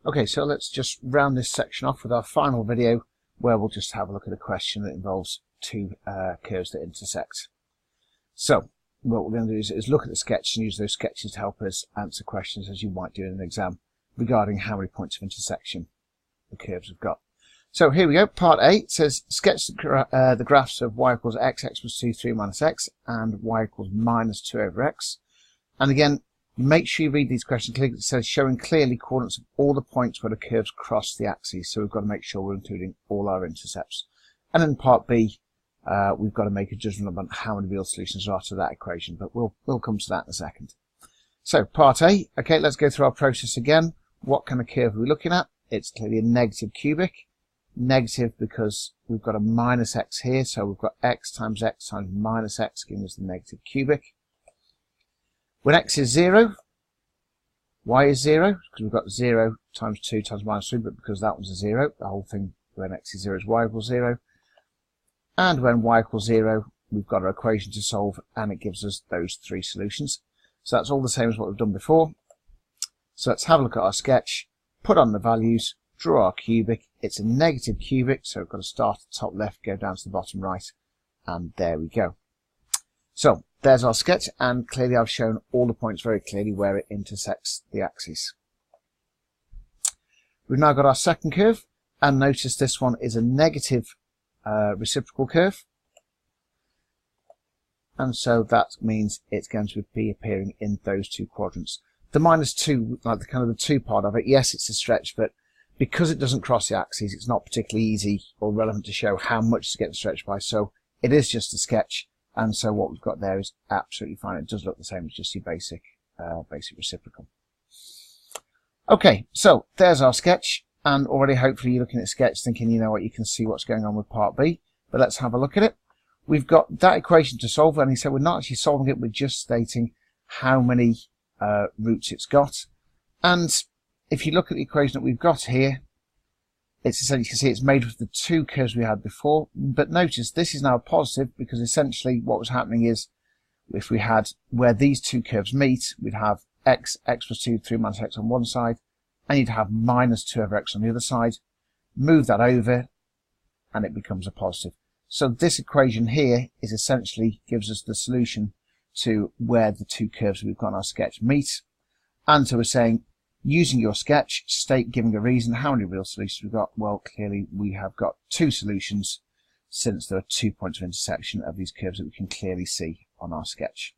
Okay, so let's just round this section off with our final video, where we'll just have a look at a question that involves two curves that intersect. So what we're going to do is look at the sketch and use those sketches to help us answer questions as you might do in an exam regarding how many points of intersection the curves have got. So here we go. Part A. It says sketch the graphs of y equals x, x plus 2, 3 minus x, and y equals minus 2 over x. And again, make sure you read these questions clearly. It says showing clearly coordinates of all the points where the curves cross the axes. So we've got to make sure we're including all our intercepts. And in part B, we've got to make a judgment about how many real solutions there are to that equation. But we'll come to that in a second. So part A. Okay, let's go through our process again. What kind of curve are we looking at? It's clearly a negative cubic. Negative because we've got a minus x here. So we've got x times minus x giving us the negative cubic. When x is 0, y is 0, because we've got 0 times 2 times minus 3, but because that one's a 0, the whole thing when x is 0 is y equals 0. And when y equals 0, we've got our equation to solve, and it gives us those three solutions. So that's all the same as what we've done before. So let's have a look at our sketch, put on the values, draw our cubic. It's a negative cubic, so we've got to start at the top left, go down to the bottom right, and there we go. So there's our sketch, and clearly I've shown all the points very clearly where it intersects the axes. We've now got our second curve, and notice this one is a negative reciprocal curve, and so that means it's going to be appearing in those two quadrants. The minus 2, like the kind of the 2 part of it, yes, it's a stretch, but because it doesn't cross the axes, it's not particularly easy or relevant to show how much to get stretched by, so it is just a sketch. And so what we've got there is absolutely fine. It does look the same as just your basic reciprocal. Okay, so there's our sketch, and already hopefully you're looking at the sketch thinking, you know what, you can see what's going on with part B. But let's have a look at it. We've got that equation to solve, and he said we're not actually solving it, we're just stating how many roots it's got. And if you look at the equation that we've got here, it's essentially, you can see it's made of the two curves we had before, but notice this is now positive because essentially what was happening is if we had where these two curves meet, we'd have x, x plus 2, 3 minus x on one side, and you'd have minus 2 over x on the other side. Move that over, and it becomes a positive. So this equation here is essentially gives us the solution to where the two curves we've got in our sketch meet. And so we're saying, using your sketch, state giving a reason how many real solutions we've got. Well, clearly we have got two solutions since there are 2 points of intersection of these curves that we can clearly see on our sketch.